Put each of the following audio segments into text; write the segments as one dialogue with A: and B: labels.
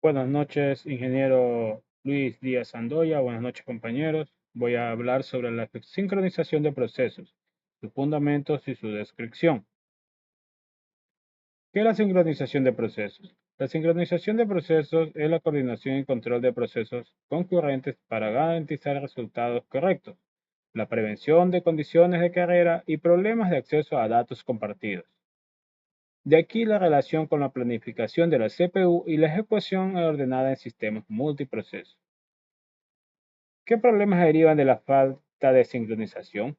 A: Buenas noches, ingeniero Luis Díaz Sandoya. Buenas noches, compañeros. Voy a hablar sobre la sincronización de procesos, sus fundamentos y su descripción. ¿Qué es la sincronización de procesos? La sincronización de procesos es la coordinación y control de procesos concurrentes para garantizar resultados correctos, la prevención de condiciones de carrera y problemas de acceso a datos compartidos. De aquí la relación con la planificación de la CPU y la ejecución ordenada en sistemas multiprocesos. ¿Qué problemas derivan de la falta de sincronización?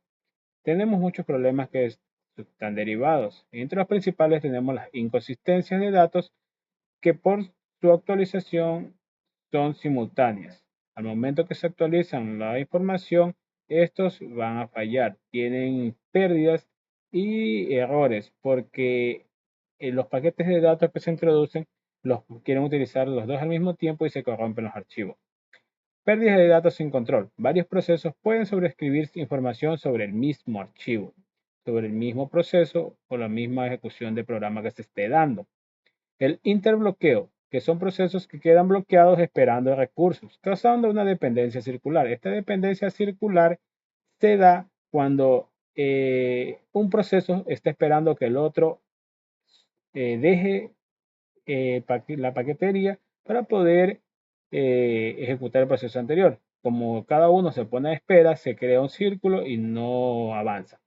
A: Tenemos muchos problemas que están derivados. Entre los principales tenemos las inconsistencias de datos que por su actualización son simultáneas. Al momento que se actualizan la información, estos van a fallar, tienen pérdidas y errores porque los paquetes de datos que se introducen los quieren utilizar los dos al mismo tiempo y se corrompen los archivos. Pérdida de datos sin control. Varios procesos pueden sobreescribir información sobre el mismo archivo, sobre el mismo proceso o la misma ejecución de programa que se esté dando. El interbloqueo, que son procesos que quedan bloqueados esperando recursos, causando una dependencia circular. Esta dependencia circular se da cuando un proceso está esperando que el otro deje la paquetería para poder ejecutar el proceso anterior. Como cada uno se pone a espera, se crea un círculo y no avanza.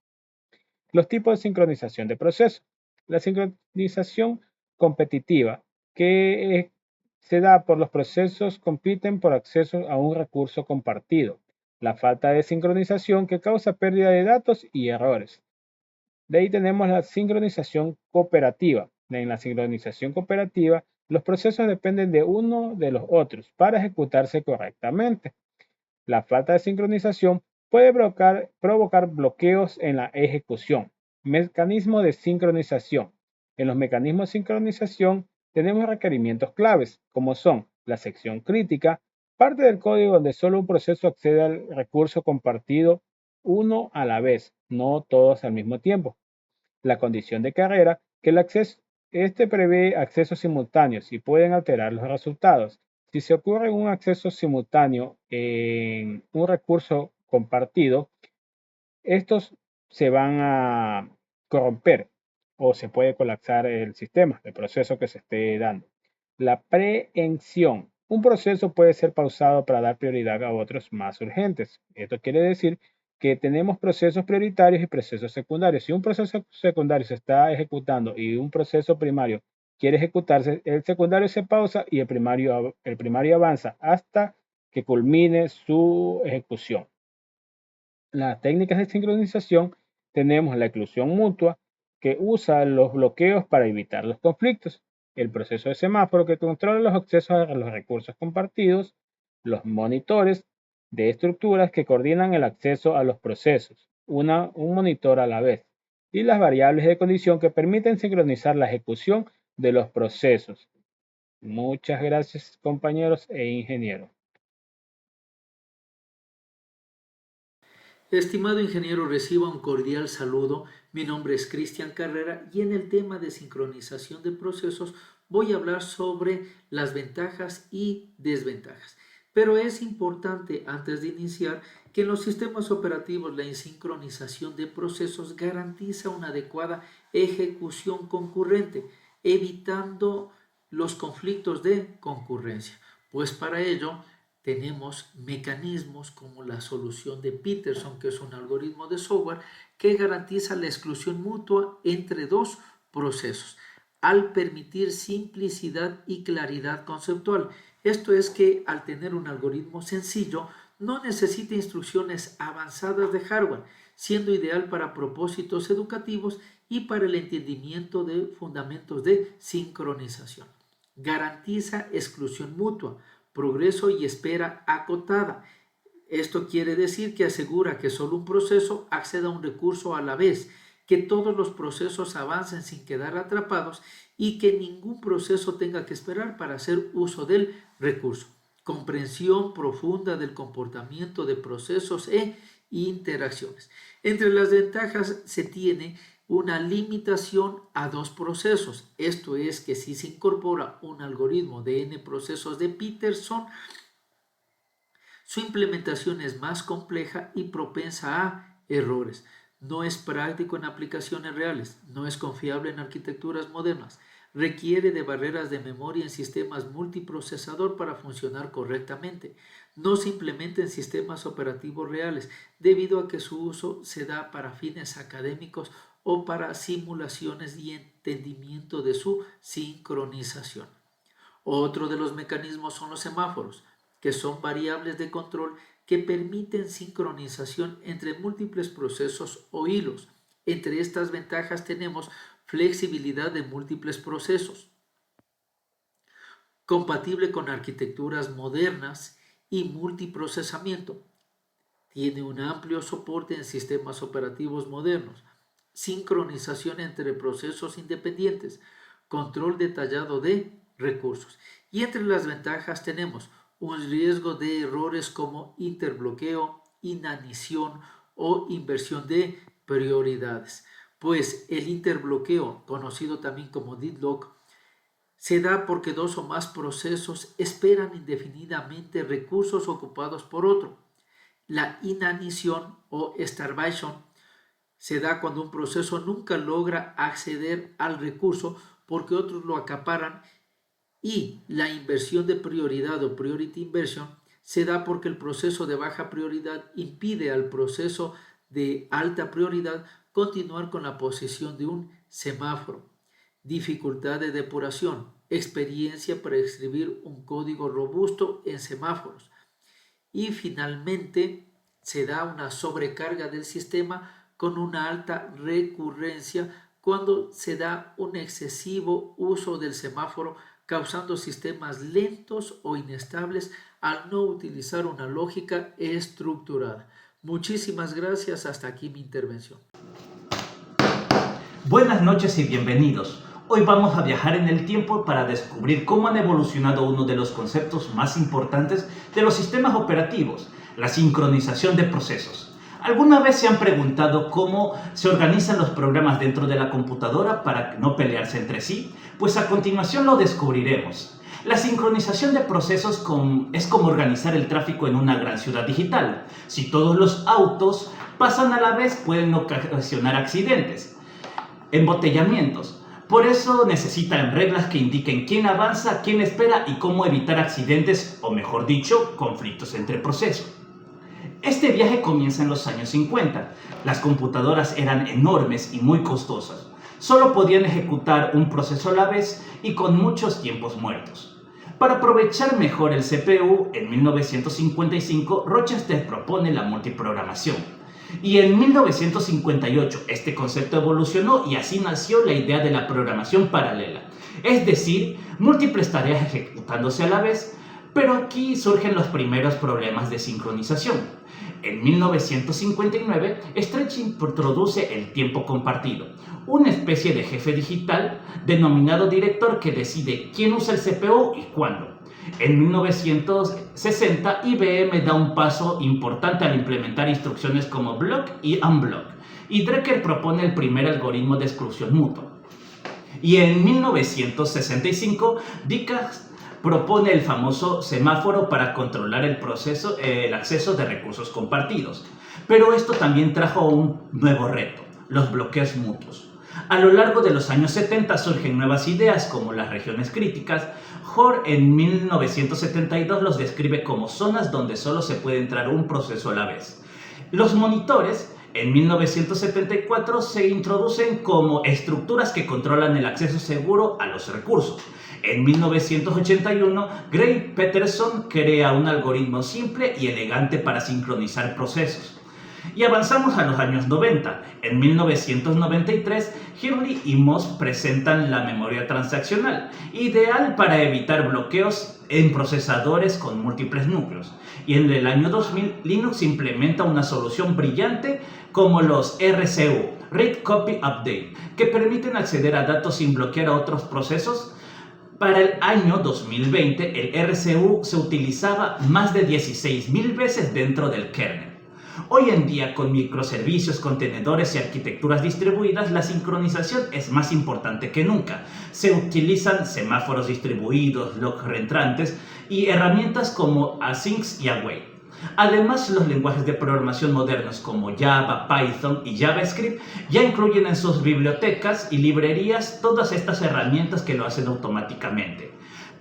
A: Los tipos de sincronización de procesos. La sincronización competitiva, que se da por los procesos compiten por acceso a un recurso compartido. La falta de sincronización que causa pérdida de datos y errores. De ahí tenemos la sincronización cooperativa. En la sincronización cooperativa, los procesos dependen de uno de los otros para ejecutarse correctamente. La falta de sincronización puede provocar bloqueos en la ejecución. Mecanismo de sincronización. En los mecanismos de sincronización tenemos requerimientos claves, como son la sección crítica, parte del código donde solo un proceso accede al recurso compartido uno a la vez, no todos al mismo tiempo. La condición de carrera, que el acceso, este prevé accesos simultáneos y pueden alterar los resultados. Si se ocurre un acceso simultáneo en un recurso compartido, estos se van a corromper o se puede colapsar el sistema, el proceso que se esté dando. La prehensión. Un proceso puede ser pausado para dar prioridad a otros más urgentes. Esto quiere decir que tenemos procesos prioritarios y procesos secundarios. Si un proceso secundario se está ejecutando y un proceso primario quiere ejecutarse, el secundario se pausa y el primario avanza hasta que culmine su ejecución. Las técnicas de sincronización tenemos la exclusión mutua, que usa los bloqueos para evitar los conflictos, el proceso de semáforo, que controla los accesos a los recursos compartidos, los monitores de estructuras que coordinan el acceso a los procesos, un monitor a la vez, y las variables de condición que permiten sincronizar la ejecución de los procesos. Muchas gracias, compañeros e ingenieros.
B: Estimado ingeniero, reciba un cordial saludo. Mi nombre es Cristian Carrera y en el tema de sincronización de procesos voy a hablar sobre las ventajas y desventajas. Pero es importante antes de iniciar que en los sistemas operativos la sincronización de procesos garantiza una adecuada ejecución concurrente, evitando los conflictos de concurrencia. Pues para ello tenemos mecanismos como la solución de Peterson, que es un algoritmo de software que garantiza la exclusión mutua entre dos procesos, al permitir simplicidad y claridad conceptual. Esto es que al tener un algoritmo sencillo, no necesita instrucciones avanzadas de hardware, siendo ideal para propósitos educativos y para el entendimiento de fundamentos de sincronización. Garantiza exclusión mutua, progreso y espera acotada. Esto quiere decir que asegura que solo un proceso acceda a un recurso a la vez, que todos los procesos avancen sin quedar atrapados y que ningún proceso tenga que esperar para hacer uso del recurso. Comprensión profunda del comportamiento de procesos e interacciones. Entre las ventajas se tiene una limitación a dos procesos. Esto es que si se incorpora un algoritmo de n procesos de Peterson, su implementación es más compleja y propensa a errores. No es práctico en aplicaciones reales, no es confiable en arquitecturas modernas, requiere de barreras de memoria en sistemas multiprocesador para funcionar correctamente. No se implementa en sistemas operativos reales debido a que su uso se da para fines académicos o para simulaciones y entendimiento de su sincronización. Otro de los mecanismos son los semáforos, que son variables de control que permiten sincronización entre múltiples procesos o hilos. Entre estas ventajas tenemos flexibilidad de múltiples procesos, compatible con arquitecturas modernas y multiprocesamiento. Tiene un amplio soporte en sistemas operativos modernos, sincronización entre procesos independientes, control detallado de recursos. Y entre las ventajas tenemos un riesgo de errores como interbloqueo, inanición o inversión de prioridades. Pues el interbloqueo, conocido también como deadlock, se da porque dos o más procesos esperan indefinidamente recursos ocupados por otro. La inanición o starvation se da cuando un proceso nunca logra acceder al recurso porque otros lo acaparan, y la inversión de prioridad o priority inversion se da porque el proceso de baja prioridad impide al proceso de alta prioridad continuar con la posición de un semáforo. Dificultad de depuración, experiencia para escribir un código robusto en semáforos. Y finalmente se da una sobrecarga del sistema con una alta recurrencia cuando se da un excesivo uso del semáforo, causando sistemas lentos o inestables al no utilizar una lógica estructurada. Muchísimas gracias. Hasta aquí mi intervención.
C: Buenas noches y bienvenidos. Hoy vamos a viajar en el tiempo para descubrir cómo han evolucionado uno de los conceptos más importantes de los sistemas operativos, la sincronización de procesos. ¿Alguna vez se han preguntado cómo se organizan los programas dentro de la computadora para no pelearse entre sí? Pues a continuación lo descubriremos. La sincronización de procesos es como organizar el tráfico en una gran ciudad digital. Si todos los autos pasan a la vez, pueden ocasionar accidentes, embotellamientos. Por eso necesitan reglas que indiquen quién avanza, quién espera y cómo evitar accidentes, o mejor dicho, conflictos entre procesos. Este viaje comienza en los años 50. Las computadoras eran enormes y muy costosas. Solo podían ejecutar un proceso a la vez y con muchos tiempos muertos. Para aprovechar mejor el CPU, en 1955 Rochester propone la multiprogramación. Y en 1958 este concepto evolucionó y así nació la idea de la programación paralela. Es decir, múltiples tareas ejecutándose a la vez, pero aquí surgen los primeros problemas de sincronización. En 1959, Stretch introduce el tiempo compartido, una especie de jefe digital denominado director que decide quién usa el CPU y cuándo. En 1960, IBM da un paso importante al implementar instrucciones como block y unblock, y Drucker propone el primer algoritmo de exclusión mutua. Y en 1965, Dickens propone el famoso semáforo para controlar el acceso de recursos compartidos. Pero esto también trajo un nuevo reto, los bloqueos mutuos. A lo largo de los años 70 surgen nuevas ideas como las regiones críticas. Hoare en 1972 los describe como zonas donde solo se puede entrar un proceso a la vez. Los monitores en 1974 se introducen como estructuras que controlan el acceso seguro a los recursos. En 1981, Gray Peterson crea un algoritmo simple y elegante para sincronizar procesos. Y avanzamos a los años 90. En 1993, Hurley y Moss presentan la memoria transaccional, ideal para evitar bloqueos en procesadores con múltiples núcleos. Y en el año 2000, Linux implementa una solución brillante como los RCU, Read Copy Update, que permiten acceder a datos sin bloquear a otros procesos. Para el año 2020, el RCU se utilizaba más de 16.000 veces dentro del kernel. Hoy en día, con microservicios, contenedores y arquitecturas distribuidas, la sincronización es más importante que nunca. Se utilizan semáforos distribuidos, logs reentrantes y herramientas como Async y Await. Además, los lenguajes de programación modernos como Java, Python y JavaScript ya incluyen en sus bibliotecas y librerías todas estas herramientas que lo hacen automáticamente.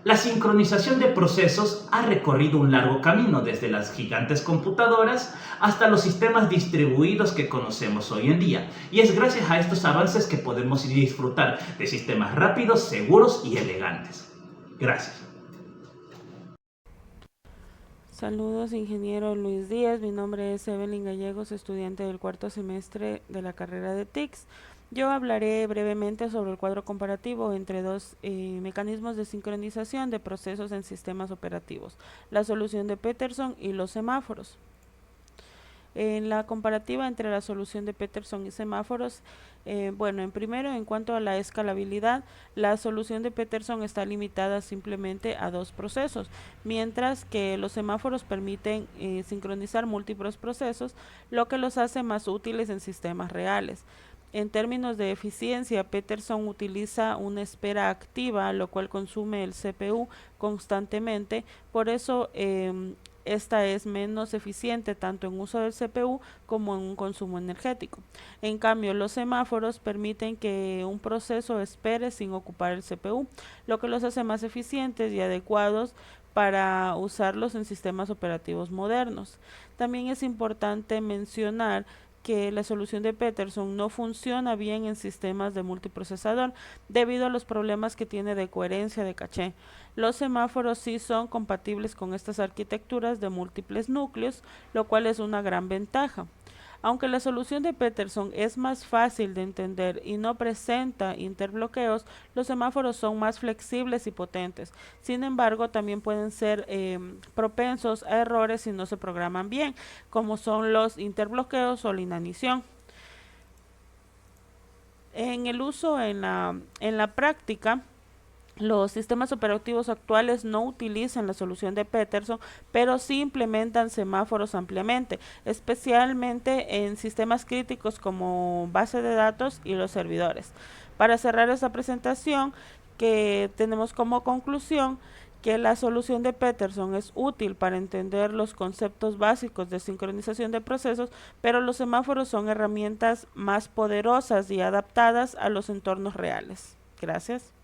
C: La sincronización de procesos ha recorrido un largo camino desde las gigantes computadoras hasta los sistemas distribuidos que conocemos hoy en día, y es gracias a estos avances que podemos disfrutar de sistemas rápidos, seguros y elegantes. Gracias.
D: Saludos, ingeniero Luis Díaz. Mi nombre es Evelyn Gallegos, estudiante del cuarto semestre de la carrera de TICS. Yo hablaré brevemente sobre el cuadro comparativo entre dos mecanismos de sincronización de procesos en sistemas operativos, la solución de Peterson y los semáforos. En la comparativa entre la solución de Peterson y semáforos, en cuanto a la escalabilidad, la solución de Peterson está limitada simplemente a dos procesos, mientras que los semáforos permiten sincronizar múltiples procesos, lo que los hace más útiles en sistemas reales. En términos de eficiencia, Peterson utiliza una espera activa, lo cual consume el CPU constantemente, por eso esta es menos eficiente tanto en uso del CPU como en un consumo energético. En cambio, los semáforos permiten que un proceso espere sin ocupar el CPU, lo que los hace más eficientes y adecuados para usarlos en sistemas operativos modernos. También es importante mencionar que la solución de Peterson no funciona bien en sistemas de multiprocesador debido a los problemas que tiene de coherencia de caché. Los semáforos sí son compatibles con estas arquitecturas de múltiples núcleos, lo cual es una gran ventaja. Aunque la solución de Peterson es más fácil de entender y no presenta interbloqueos, los semáforos son más flexibles y potentes. Sin embargo, también pueden ser propensos a errores si no se programan bien, como son los interbloqueos o la inanición. En el uso en la práctica, los sistemas operativos actuales no utilizan la solución de Peterson, pero sí implementan semáforos ampliamente, especialmente en sistemas críticos como base de datos y los servidores. Para cerrar esta presentación, que tenemos como conclusión que la solución de Peterson es útil para entender los conceptos básicos de sincronización de procesos, pero los semáforos son herramientas más poderosas y adaptadas a los entornos reales. Gracias.